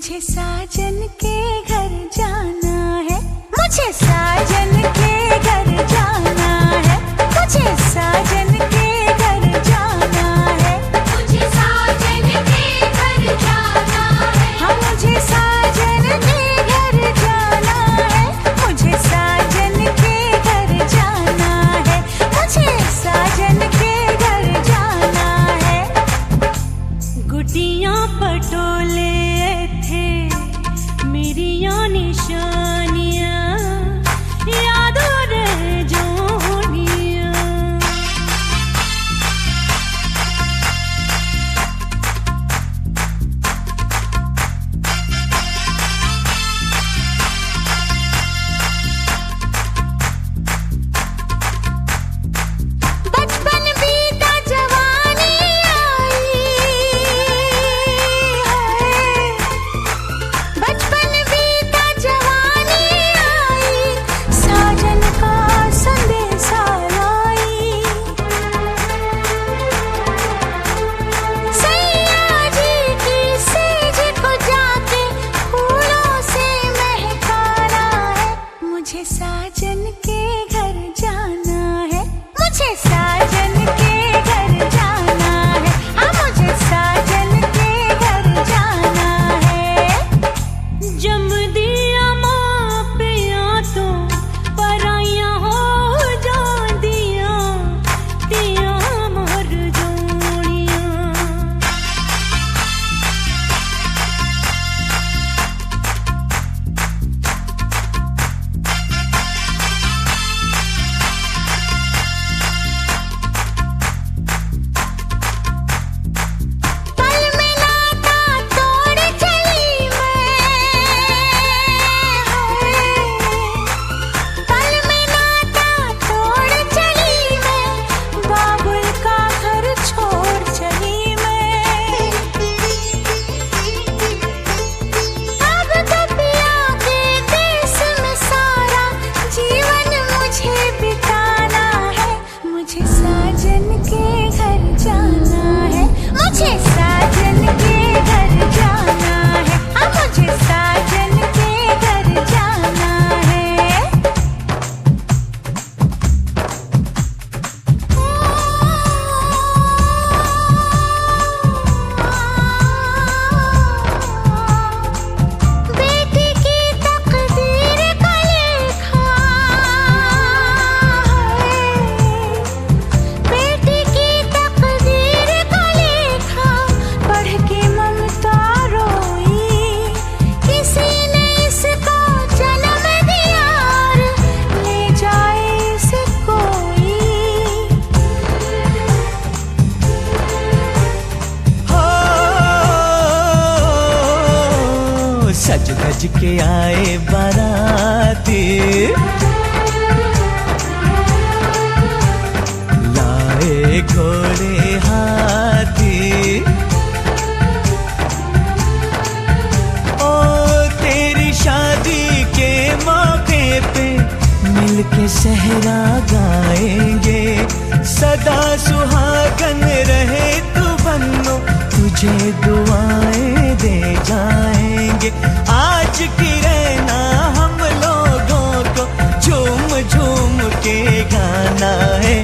मुझे साजन के घर जाना है, मुझे साजन के घर जाना है, मुझे साजन के घर जाना है, मुझे साजन के घर जाना है, हाँ मुझे साजन के घर जाना है, मुझे साजन के घर जाना है, मुझे साजन के घर जाना है। गुटियां पटोले थे मेरी या निशानियां, यादों रह जोनियां। बचपन बीता जवानी आई है, बचपन बीता जवानी आई, साजन का संदेशा लाई। सैया जी की सेज को जाके फूलों से महकाना है, मुझे साजन के घर जाना है, मुझे साजन के घर जाना है, हाँ मुझे साजन के घर जाना है। जम दिया माँ पे या तो पराइयाँ हो जांदियाँ, दिया मर जोड़ियाँ। पल में नाता तोड़ चली पल में नाता तोड़ चली मैं, बाबुल का घर छोड़ चली मैं। अब तो पिया के देश में सारा जीवन मुझे बिताना है, मुझे साजन के घर जाना है, मुझे साजन के घर जाना है, हाँ मुझे साजन के घर जाना है। बेटी की तकदीर का लेखा है, बेटी की तकदीर का लेखा पढ़ के ममता रोई। किसी ने इसको जन्म दिया और ले जाए इसे कोई। हो सज धज के आए बाराती, लाए घोड़े हाथी, ओ तेरी शादी के मौके पे मिलके सहरा गाएंगे, सदा सुहागन रहे तू बन्नो, तुझे दुआएं दे जाएंगे। आज की रहना हम लोगों को झूम झूम के गाना है।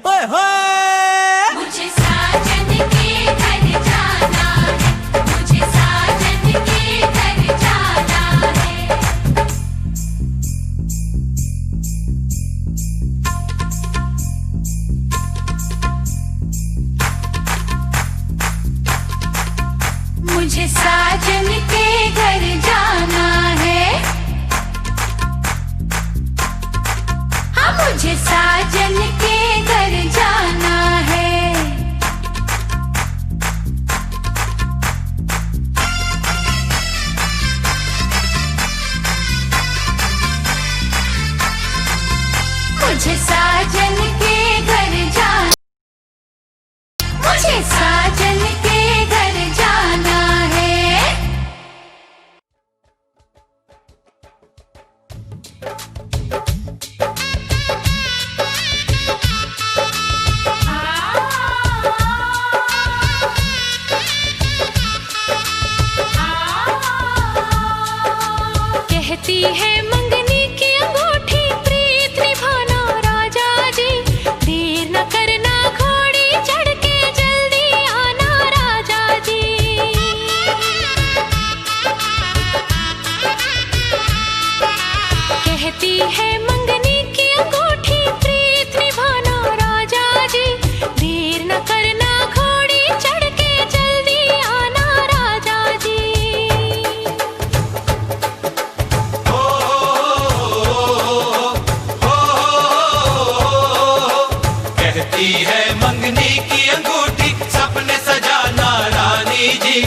ओए होए मुझे साजन के घर जाना है, मुझे साजन के घर जाना है। मुझे साजन के घर जाना है, हाँ मुझे साजन के घर जाना है। मुझे साजन के घर जाना, मुझे साजन के घर जाना है। है मंगनी की अंगूठी, प्रीत निभाना राजा जी। देर न करना घोड़ी चढ़ के जल्दी आना राजा जी। कहती है मंगनी की अंगूठी, प्रीत निभाना राजा जी। देर न करना घोड़ी चढ़ के जल्दी आना राजा जी। कहती है मंगनी की अंगूठी, सपने सजाना रानी जी।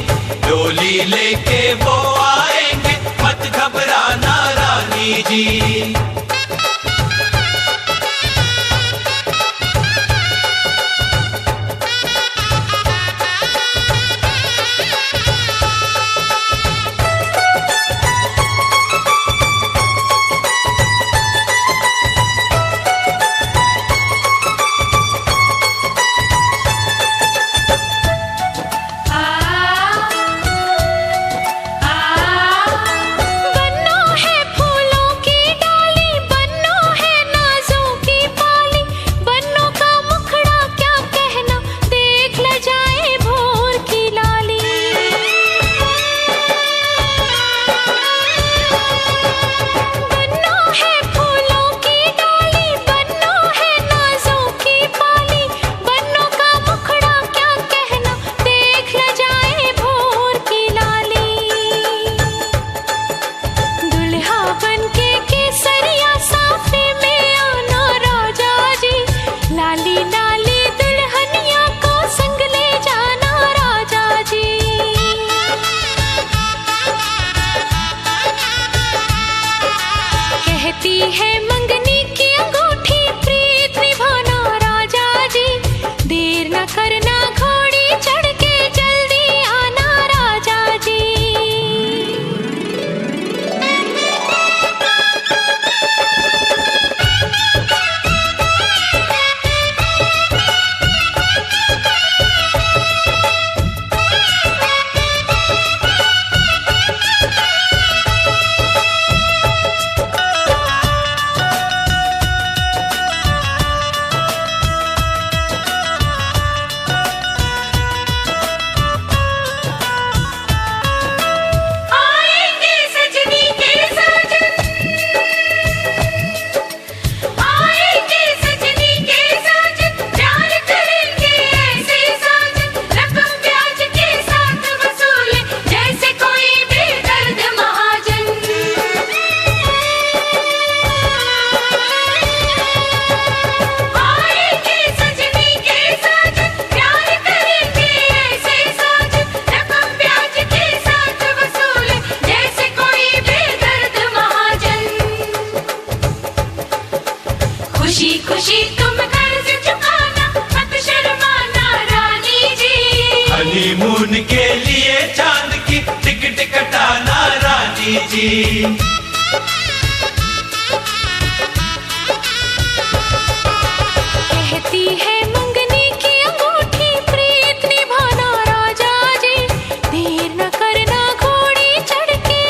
डोली लेके वो आएंगे, मत घबराना रानी जी। बन्नो है फूलों की डाली, बन्नो है नाजों की पाली। बन्नो का मुखड़ा क्या कहना, देख ल जाए भोर की लाली। बन्नो है फूलों की डाली, बन्नो है नाजों की पाली। बन्नो का मुखड़ा क्या कहना, देख ल जाए भोर की लाली। दुल्हा बनके केसरिया साफे में आना राजा जी। लाली लाली दुल्हनिया को संग ले जाना राजा जी। कहती है मंगनी की अंगूठी, प्रीत निभाना राजा जी। देर न करना घोड़ी चढ़ के जल्दी आना राजा जी। आएंगे सजनी के साजन, आएंगे सजनी के साजन। प्यार करेंगे ऐसे साजन, रकम ब्याज के साथ वसूले जैसे कोई बेदर्द महाजन। आएंगे सजनी के साजन, प्यार करेंगे ऐसे साजन। रकम ब्याज के साथ वसूले जैसे कोई बेदर्द महाजन। खुशी खुशी तुम कर्ज चुकाना, मत शर्माना रानी जी। हनीमून के लिए चांद की टिकट कटाना रानी जी। कहती है मंगनी की अंगूठी, प्रीत निभाना राजा जी। देर न करना घोड़ी चढ़ के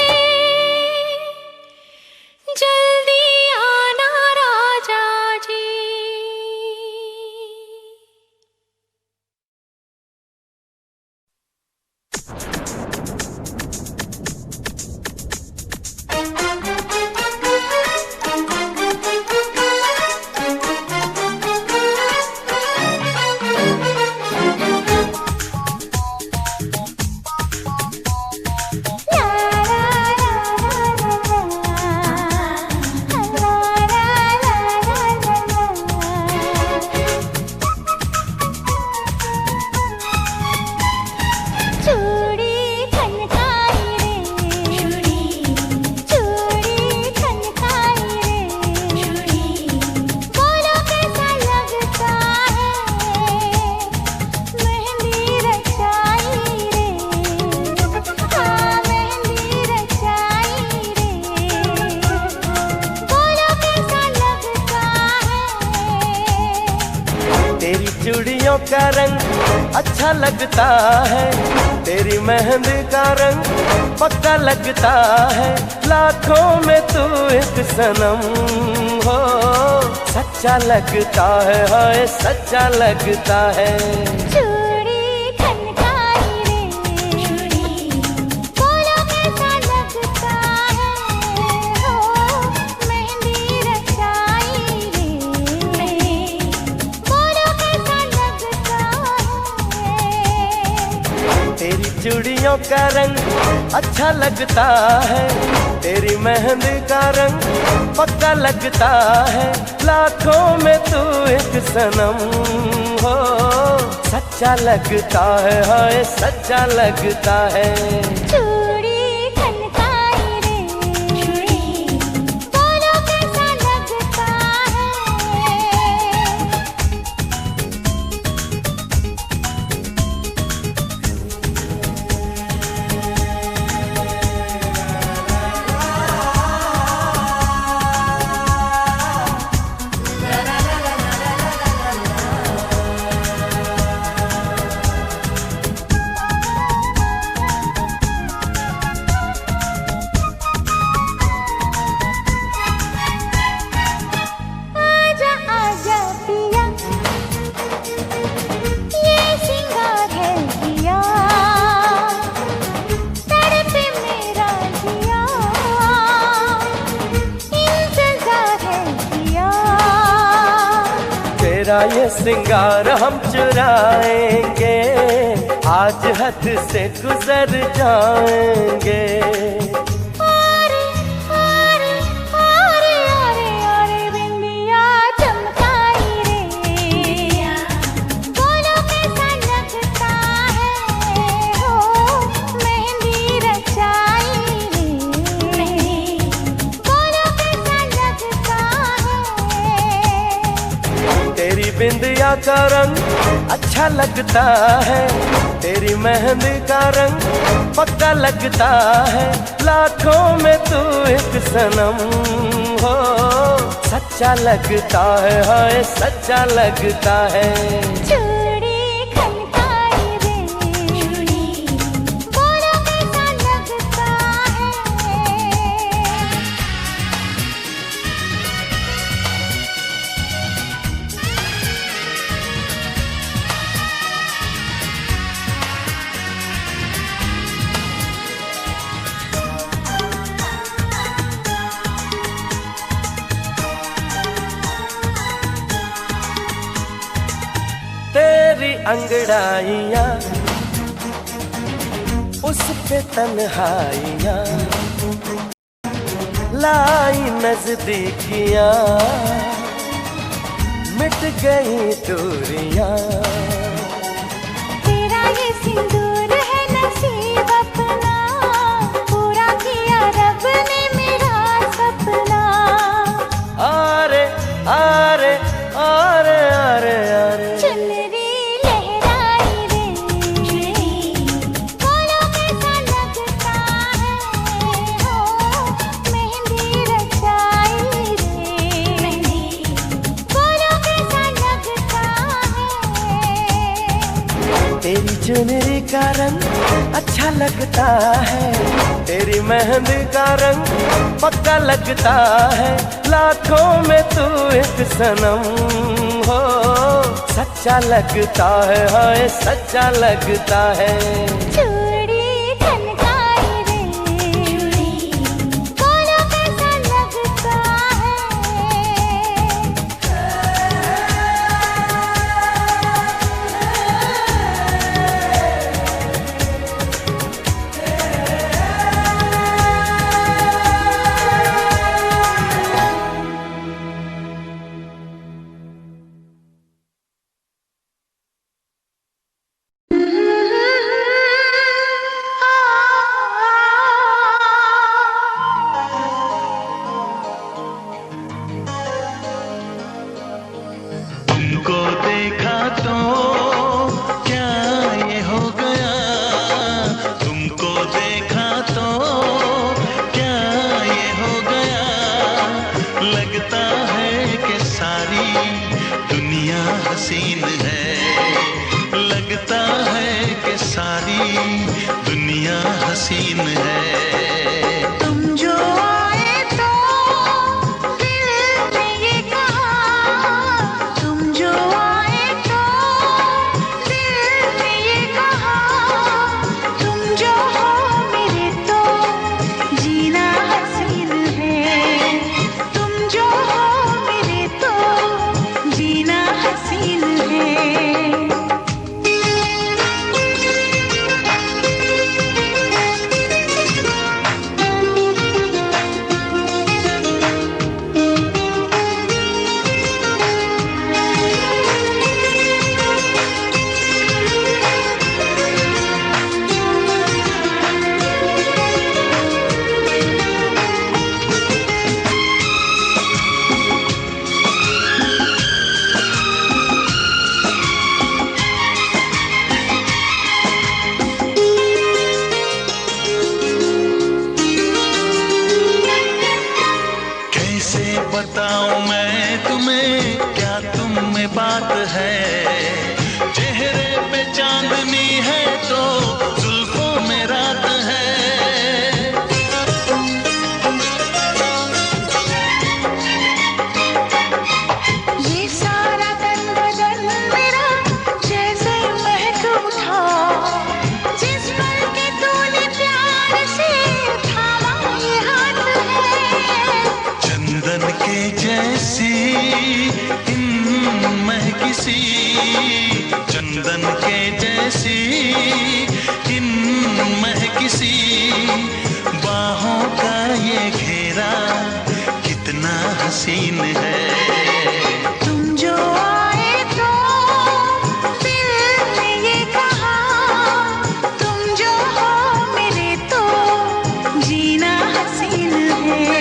जल्दी आना राजा जी। चूड़ियों का रंग अच्छा लगता है, तेरी मेहंदी का रंग पक्का लगता है, लाखों में तू एक सनम हो। सच्चा लगता है, हाय सच्चा लगता है। चूड़ी खनकाई रे चूड़ी, बोलो कैसा लगता है हो। मेहंदी रचाई रे, बोलो कैसा लगता है। तेरी चूड़ियों का रंग अच्छा लगता है, तेरी मेहंदी का रंग पक्का लगता है, लाखों में तू एक सनम हो। सच्चा लगता है, हाय सच्चा लगता है। चूड़ी खनकाई रे चूड़ी, बोलो कैसा लगता है। आजा आजा पिया, ये सिंगार है किया, तड़पे मेरा जिया, इंतजार है किया। तेरा ये सिंगार हम चुराएंगे, आज हद से गुजर जाएंगे। आरे आरे आरे आरे आरे बिंदिया चमकाई रे, बोलो कैसा लगता है हो। मेहंदी रचाई रे, बोलो कैसा लगता है। तेरी बिंदिया का रंग अच्छा लगता है, तेरी मेहंदी का रंग पक्का लगता है, लाखों में तू एक सनम हो। सच्चा लगता है, हाय सच्चा लगता है। चूड़ी खनकाई रे चूड़ी, बोलो कैसा लगता है। तेरी अंगड़ाइयाँ उस पे तन्हाइयाँ, लाई नजदीकियाँ मिट गई दूरियाँ। तेरा ये सिंदूर है नसीब अपना, पूरा किया रब ने मेरा सपना। आरे आरे आरे आरे आरे चुनरी लहराई रे बोलो कैसा लगता है हो। मेहंदी रचाई रे, बोलो कैसा लगता है। तेरी चुनरी का रंग अच्छा लगता है, तेरी मेहंदी का रंग पक्का लगता है, लाखों में तू एक सनम हो। सच्चा लगता है, हाय सच्चा लगता है। चूड़ी खनकाई रे चूड़ी, बोलो कैसा लगता है। लगता है कि सारी दुनिया हसीन है। तुम जो आए तो दिल ने ये कहा, तुम जो आए तो दिल ने ये कहा, तुम जो हो मेरे तो जीना हसीन है, तुम जो हो मेरे तो जीना हसीन है। कैसे बताऊं मैं तुम्हें, क्या तुम में बात है। चेहरे पे चांदनी है तो जुल्फों में रात है। ये सारा तन बदन मेरा जैसे महक उठा, जिस पल के तूने प्यार से थामा ये हाथ है। चंदन के जैसी महकिसी, चंदन के जैसी महकिसी बाहों का ये घेरा कितना हसीन है। तुम जो आए तो दिल ने ये कहा, तुम जो हो मेरे तो जीना हसीन है।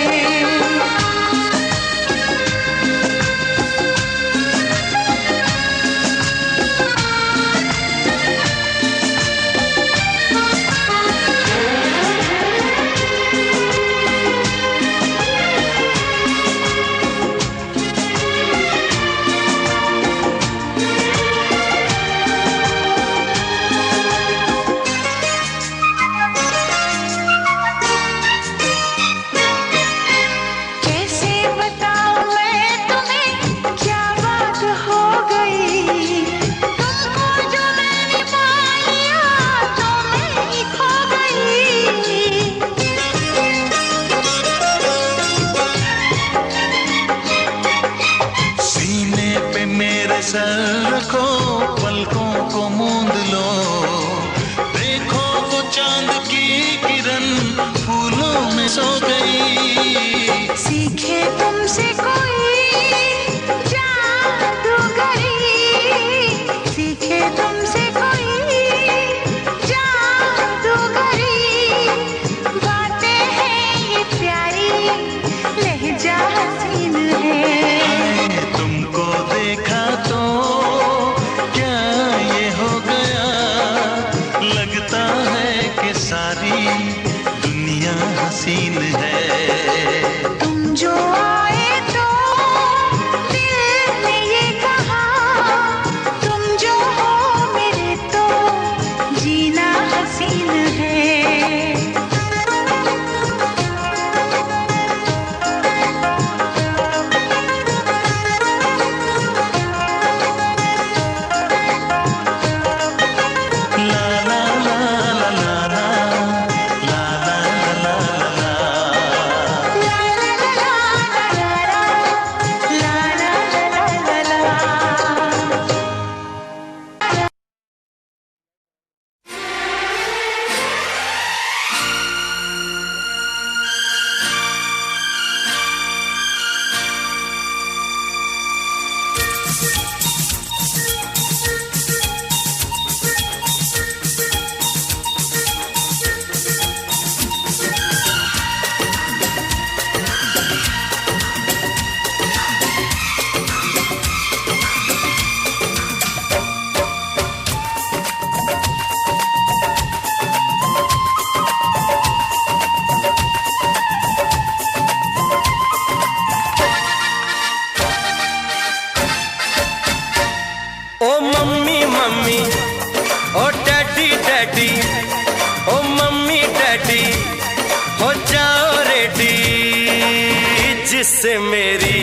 जिससे मेरी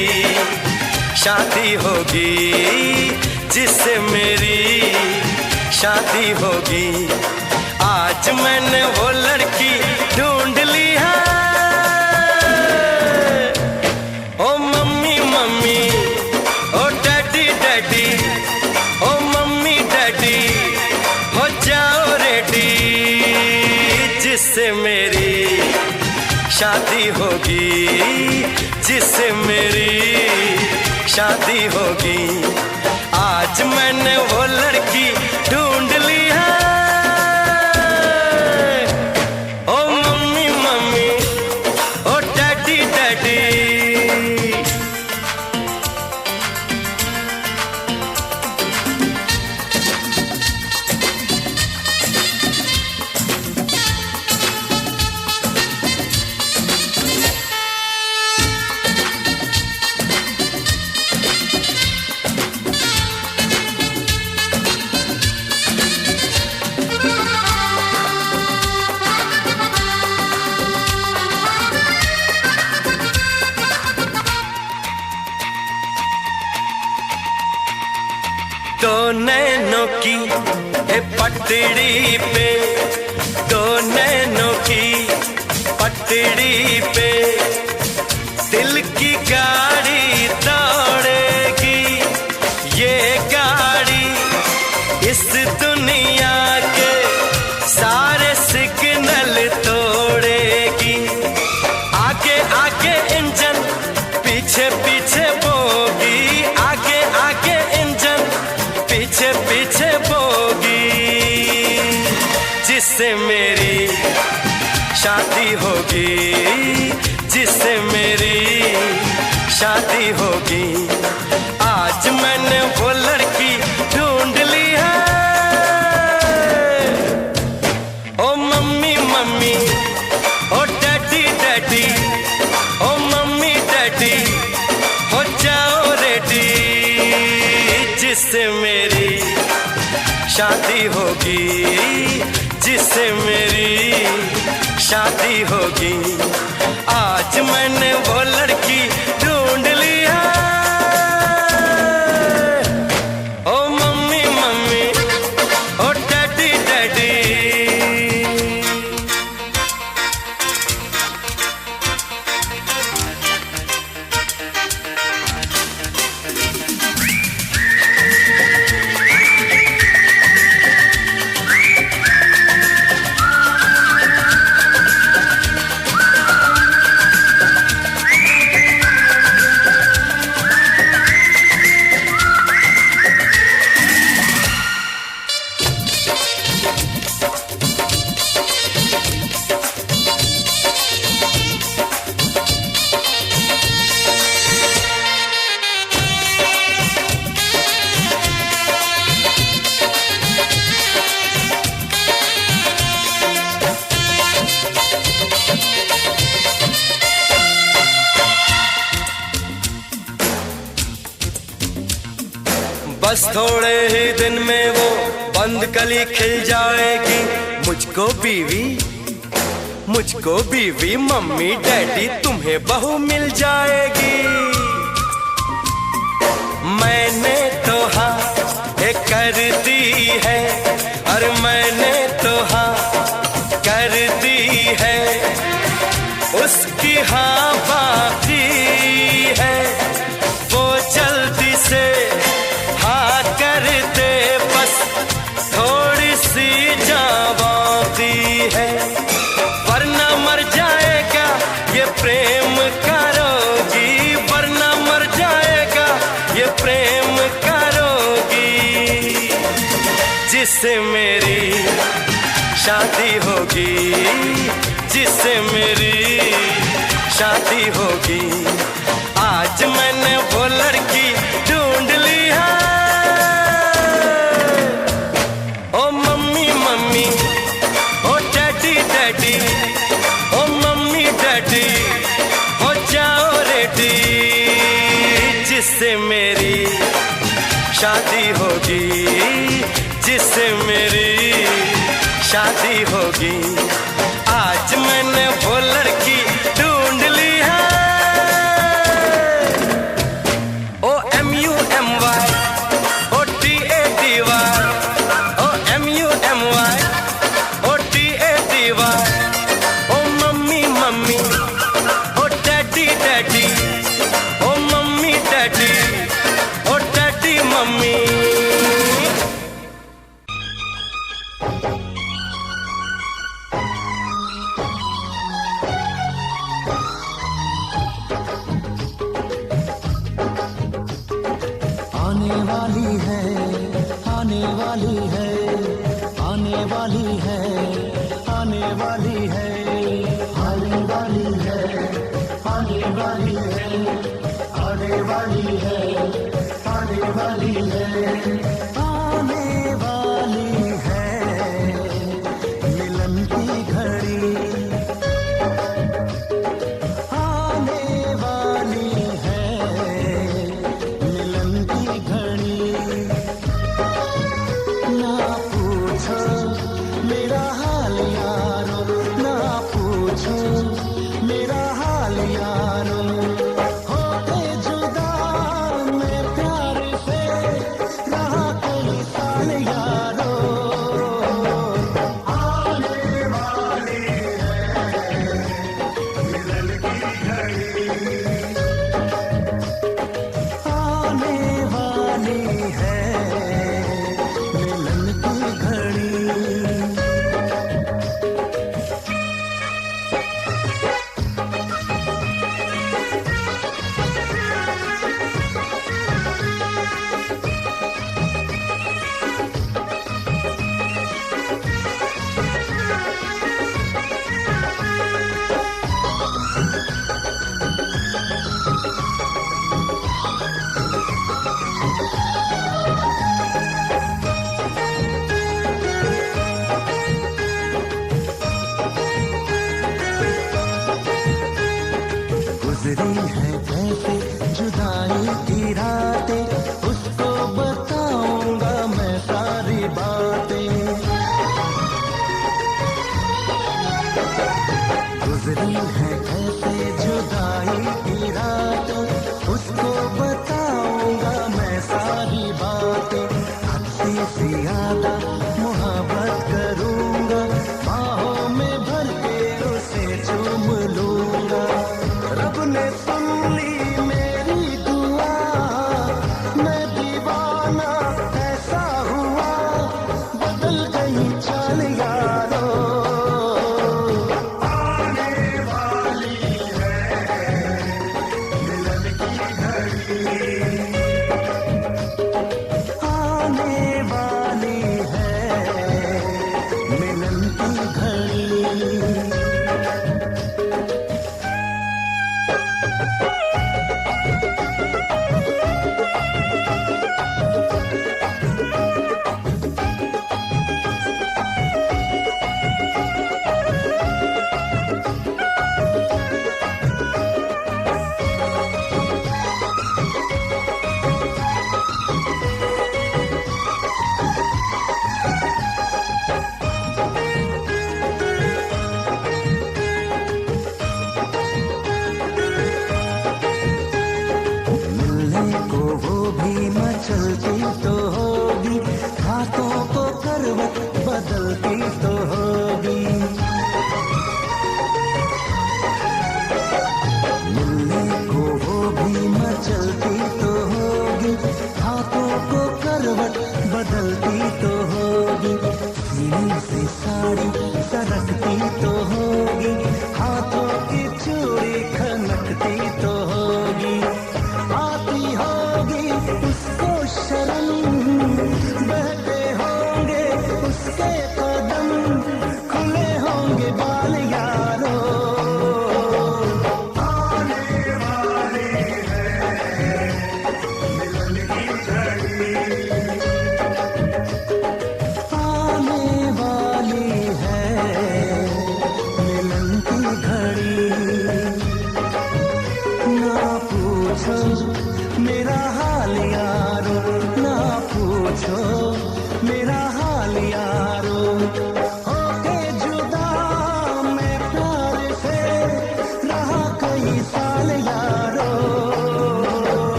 शादी होगी, जिससे मेरी शादी होगी। आज मैंने वो लड़की ढूंढ ली है। ओ मम्मी मम्मी, ओ डैडी डैडी, ओ मम्मी डैडी, हो जाओ रेडी, जिससे मेरी शादी होगी, जिससे मेरी शादी होगी। आज मैंने वो लड़की ढूंढ ली है। ओ मम्मी मम्मी, ओ डैडी डैडी। दो नैनों की है पटड़ी पे, दो नैनों की पटड़ी पे दिल की गाड़ी दौड़ेगी। ये गाड़ी इस दुनिया के सारे सिग्नल तोड़ेगी। आगे आगे इंजन, पीछे पीछे बोगी, आगे आगे इंजन, पीछे पीछे बोगी, जिससे मेरी शादी होगी, जिससे मेरी शादी होगी। आज मैंने वो लड़की ढूंढ ली है। ओ मम्मी मम्मी, ओ डैडी डैडी, ओ मम्मी डैडी, हो जाओ रेडी, जिससे मेरी शादी होगी, जिससे मेरी शादी होगी। आज मैंने वो लड़की ढूंढ ली है। ओ मम्मी मम्मी, ओ डैडी डैडी। बस थोड़े ही दिन में वो बंद कली खिल जाएगी। मुझको बीवी मम्मी डैडी, तुम्हें बहू मिल जाएगी। मैंने तो हाँ कर दी है, और मैंने तो हाँ कर दी है, उसकी हाँ बाकी है। वो जल्दी से हाँ कर दे, बस थोड़ी सी जावादी है, वरना मर जाएगा ये प्रेम करोगी, वरना मर जाएगा ये प्रेम करोगी, जिससे मेरी शादी होगी, जिससे मेरी शादी होगी। आज मैंने वो लड़की ढूंढ ली है। ओ मम्मी मम्मी, ओ डैडी डैडी, ओ मम्मी डैडी, हो जाओ रेडी, जिससे मेरी शादी होगी, जिससे मेरी शादी होगी। आज मैंने वो लड़की ढूंढ ली है। MY, ओ DADY, ओ मम्मी मम्मी, ओ डैडी डैडी, ओ मम्मी डैडी, ओ डैडी मम्मी। आने वाली है, आने वाली है, आने वाली है, आने वाली है, आने वाली है, आने वाली है, आने वाली है, आने वाली है, आने वाली है मिलन की घड़ी, आने वाली है मिलन की घड़ी। ना पूछो मेरा हाल यारो, ना पूछो मेरा हाल यारो, होके जुदा मैं प्यार से रहा कई साल यारो। आने वाली है मिलन की घड़ी, आने वाली है मिलन की घड़ी। गुजरी है कैसे जुदाई की रातें, उसको बताऊंगा मैं सारी बातें। गुजरी है कैसे जुदाई की रातें, उसको बताऊंगा मैं सारी बातें। हद से ज्यादा मोहब्बत करूंगा, बाहों में भर के उसे चूम लूंगा। रब ने सुन ली मेरी दुआ, मैं दीवाना ऐसा हुआ, बदल गई चाल यारो। आने वाली है मिलन की घड़ी, आने वाली है मिलन की घड़ी। मिलने को वो भी मचलती तो होगी, हाथों को करवट बदलती तो होगी। मिलने को वो भी मचलती तो होगी, हाथों को करवट बदलती तो होगी। सीने से साड़ी सरकती तो होगी, हाथों की चूड़ी खनकती तो होगी। आती होगी उसको शर्म, बहते होंगे उसके कदम, खुले होंगे बाल या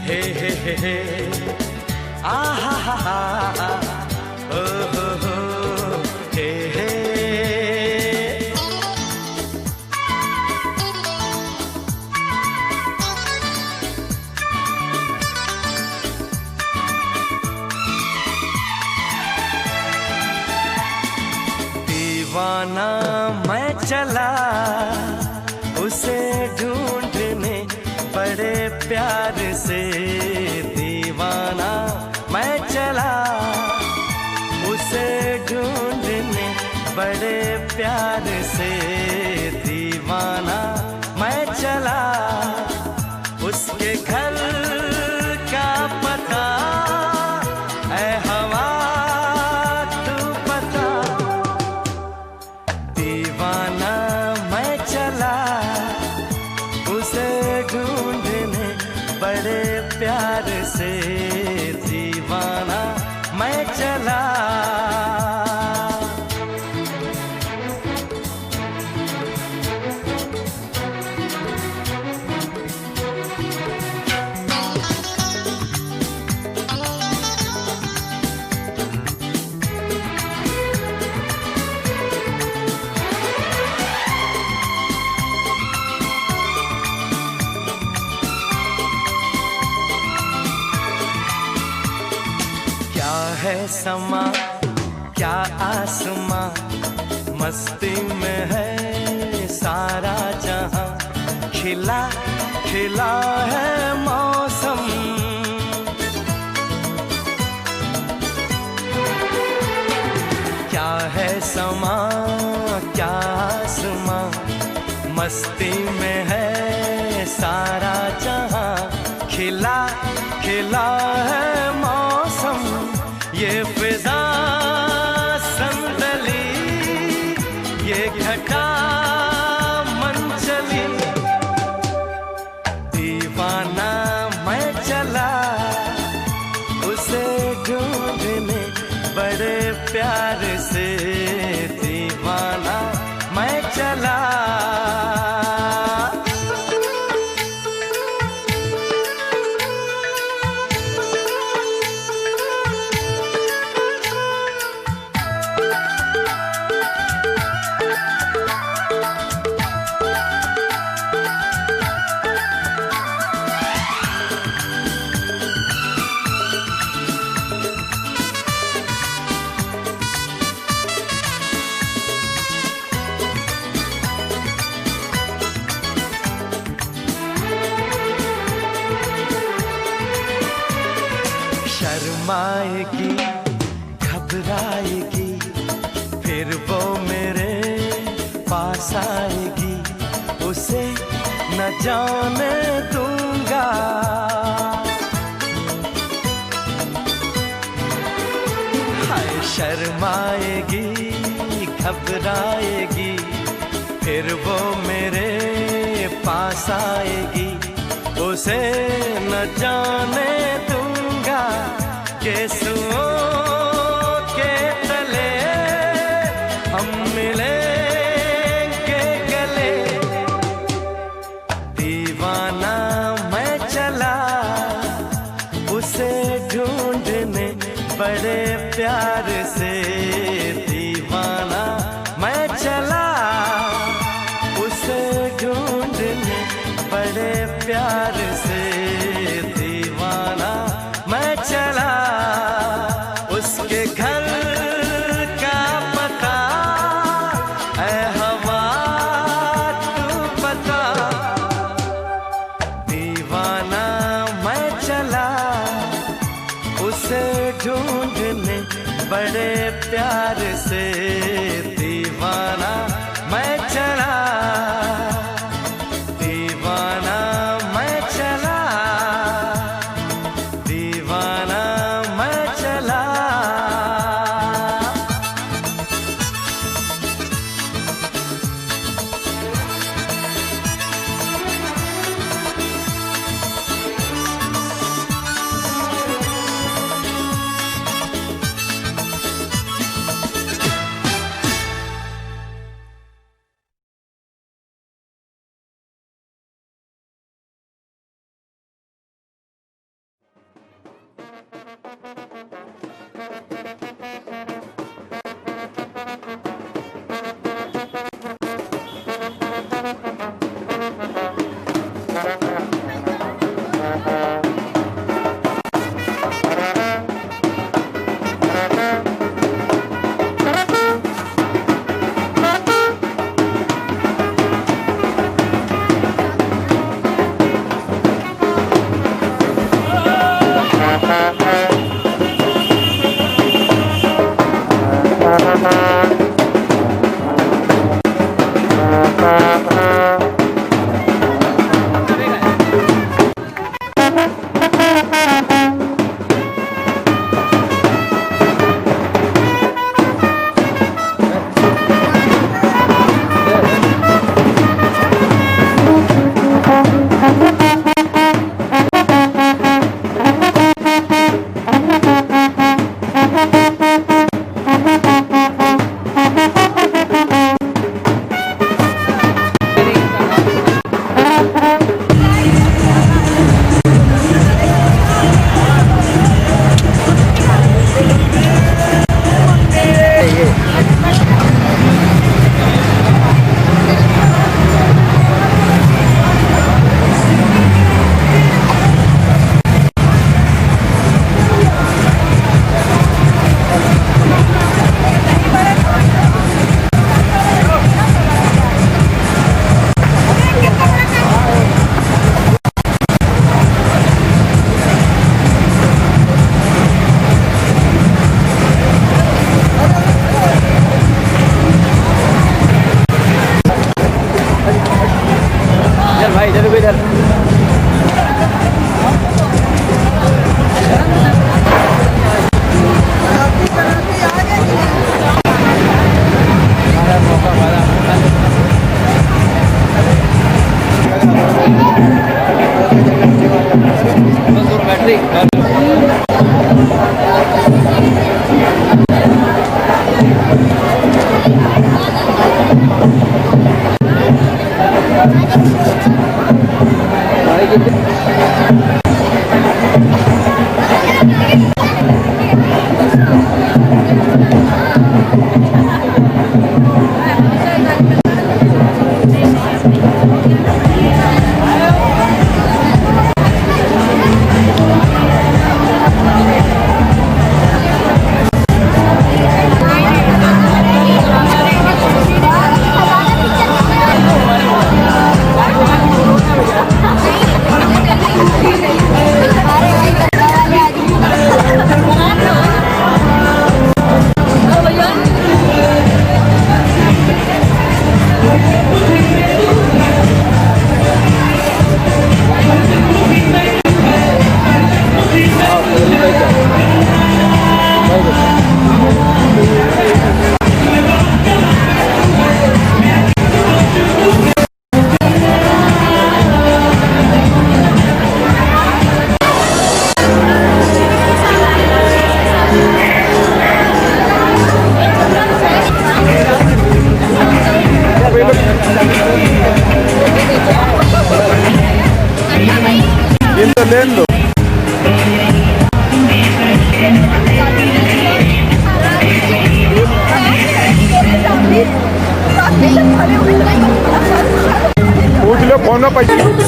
हे आहा हा हा ओ हो हे हे। दीवाना मैं चला उसे ढूंढने बड़े प्यार से, दीवाना मैं चला उसे ढूंढने बड़े प्यार से, दीवाना मैं चला उसके घर का पता ऐ हवा तू पता। दीवाना मैं चला उसे ढूंढने बड़े प्यार से, दीवाना मैं चला। क्या है समा क्या आसमां, मस्ती में है सारा जहां, खिला खिला है मौसम। क्या है समा क्या आसमां, मस्ती में है सारा जहां, खिला खिला है मौसम। ये फिजा संदली ये घटा मंचली, दीवाना मैं चला उसे ढूंढने बड़े प्यार से, दीवाना मैं चला। शर्माएगी घबराएगी फिर वो मेरे पास आएगी, उसे न जाने दूंगा। हाय शर्माएगी घबराएगी फिर वो मेरे पास आएगी, उसे न जाने दूंगा। केसुओं के तले हम मिलेंगे गले, दीवाना मैं चला उसे ढूंढने बड़े प्यार से, दीवाना मैं चला उसे ढूंढने बड़े प्यार से, दीवाना मैं चला उसके घर का पता ऐ हवा तू पता। दीवाना मैं चला उसे ढूंढने बड़े प्यार से, दीवाना मैं चला, दीवाना मैं चला। भाई इधर भी इधर। Lendo. पूछ लो कौन पैसा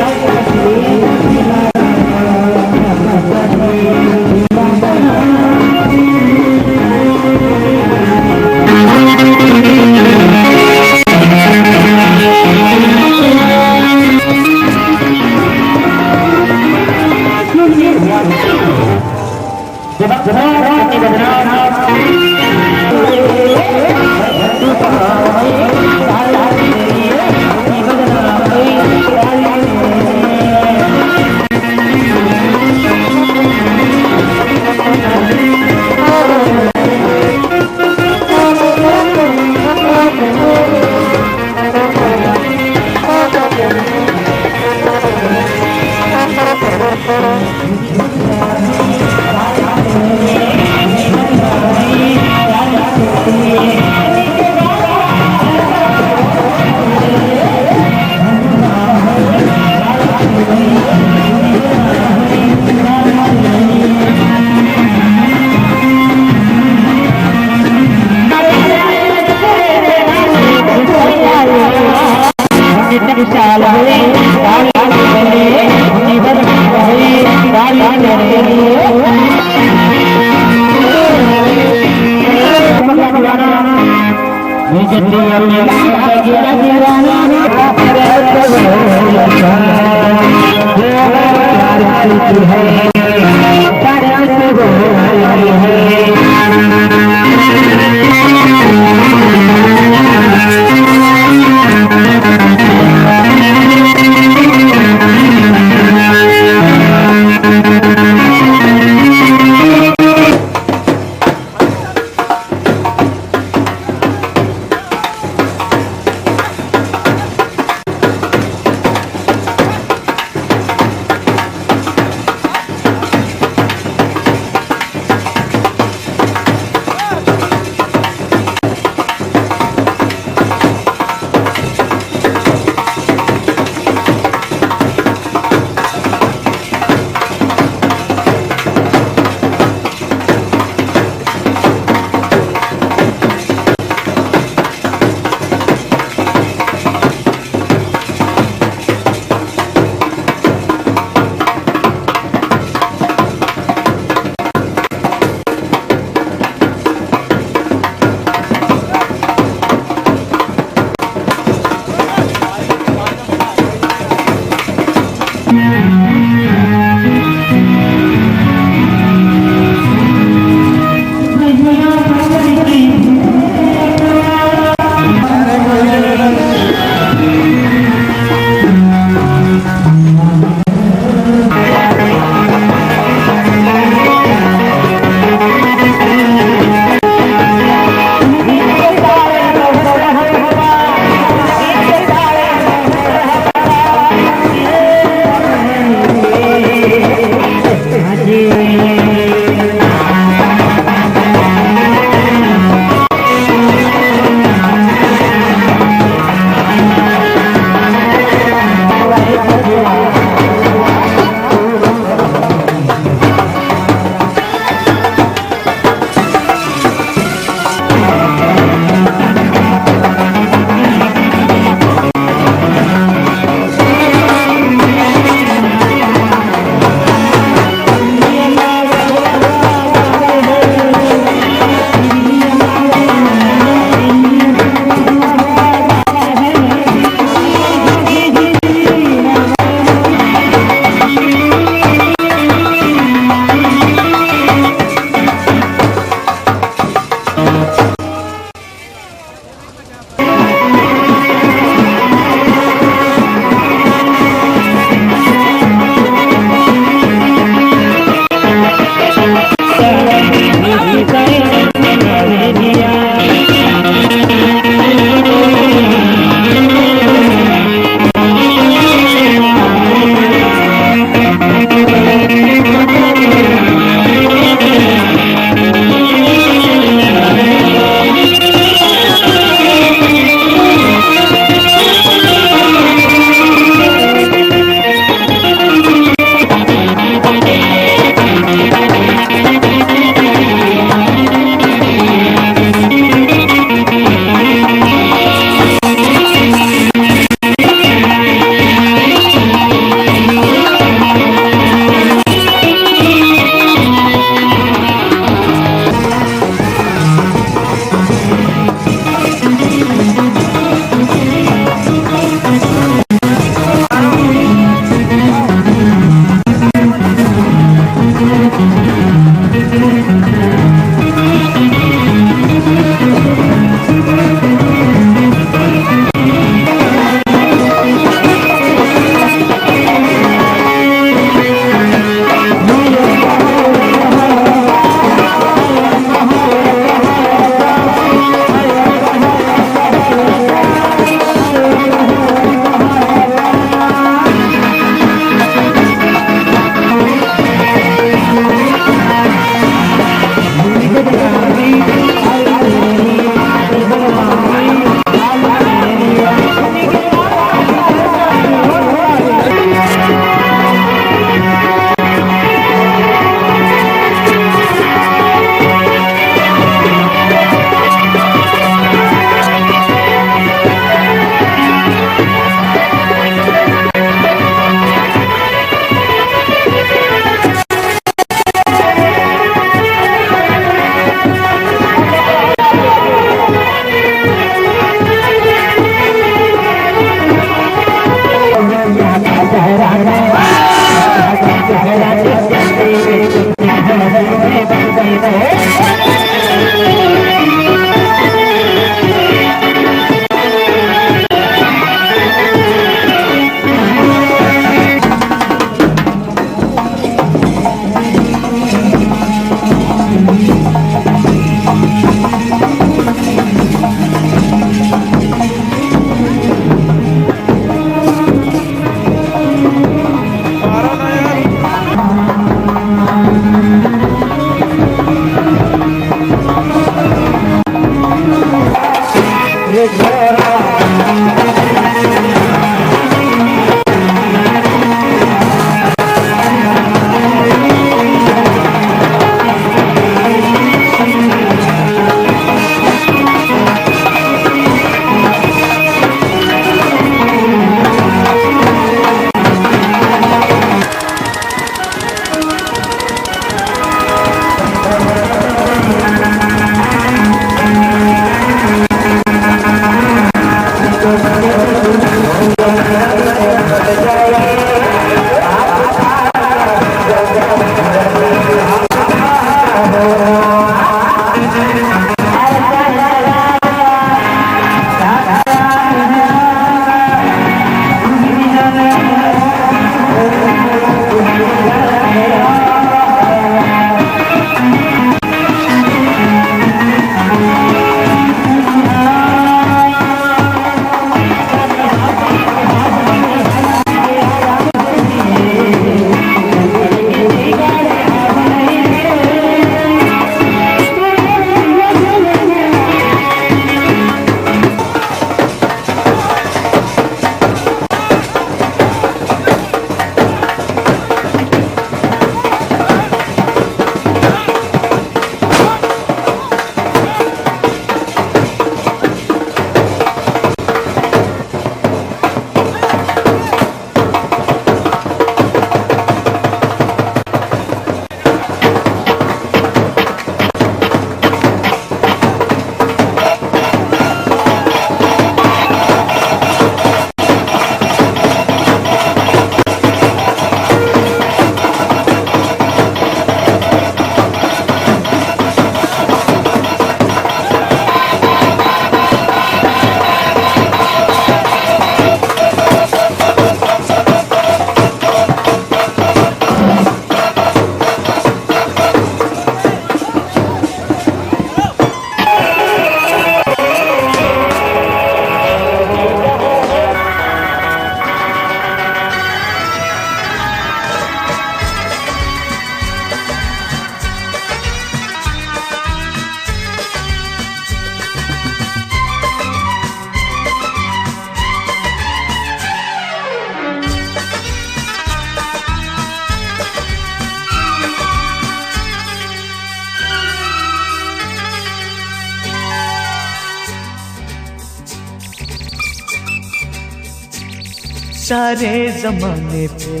सारे जमाने पे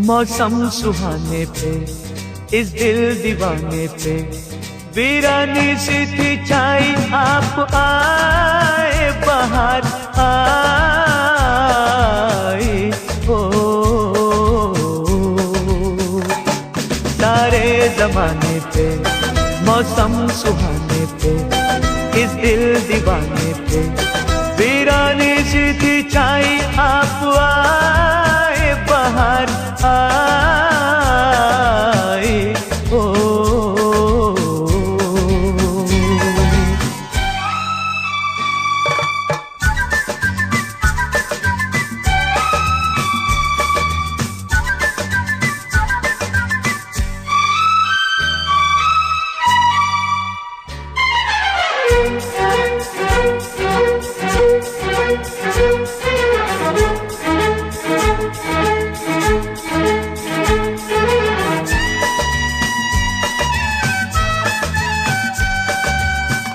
मौसम सुहाने पे इस दिल दीवाने पे वीरानी सी थी छाई आप आए बाहर आए हो सारे जमाने पे मौसम सुहाने पे इस दिल दीवाने पे वीरानी सी थी छाई आप आए बाहर आए हो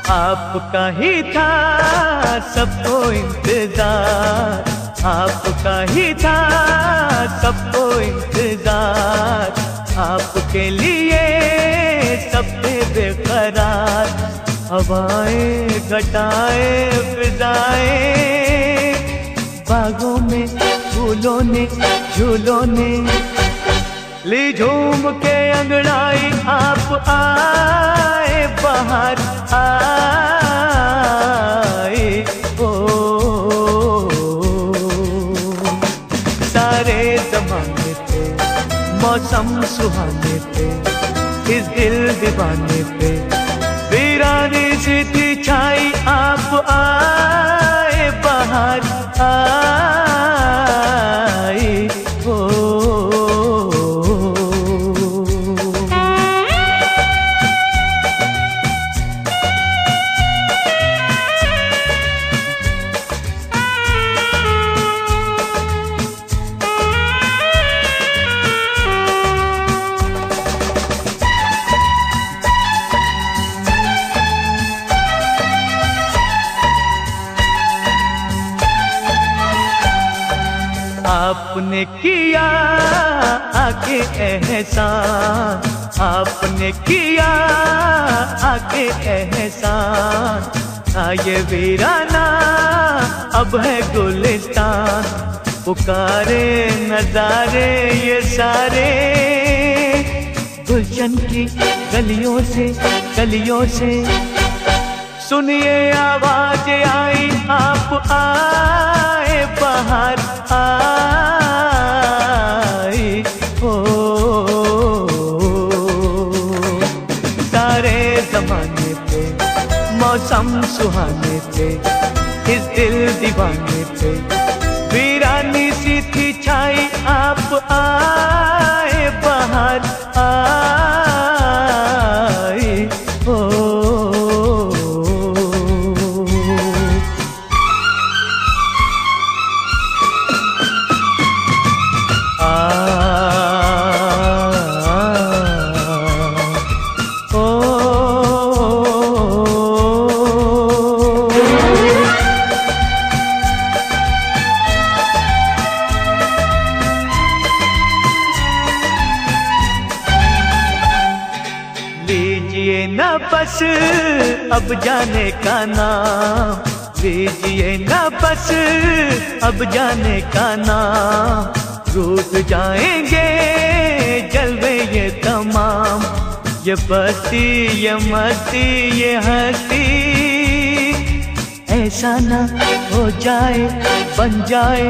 आपका ही था सबको इंतजार आपका ही था सबको इंतजार आपके लिए सब पे बेकरार हवाएं घटाएं फिजाएं बागों में फूलों ने झूलों ने ली झूम के अंगड़ाई आप आए बाहर आए हो सारे जमाने पे मौसम सुहाने पे इस दिल दीवाने पे वीरानी सी थी छाई आप आए बाहर आए हो आपने किया आके एहसान आपने किया आके एहसान ये वीराना अब है गुलिस्तान पुकारे नजारे ये सारे, गुलशन की गलियों से सुनिए आवाज आई, आप आए बाहर आई हो। सारे जमाने पे मौसम सुहाने थे, इस दिल दीवाने पे वीरानी सी थी छाई, आप आए बाहर आई हो। लीजिए न बस अब जाने का नाम, लीजिए न बस अब जाने का नाम, रूठ जाएंगे जलवे ये तमाम, ये बस्ती ये मस्ती ये हस्ती, ऐसा ना हो जाए बन जाए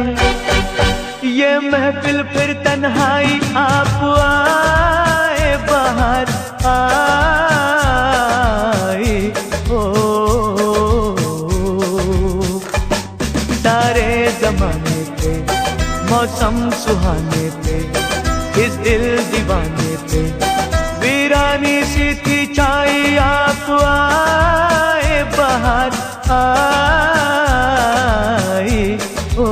ये महफिल फिर तन्हाई, आप आए बाहर आई हो। सारे जमाने पे मौसम सुहाने पे, इस दिल दीवाने पे वीरानी सी थी छाई, आप आए बाहर आई हो।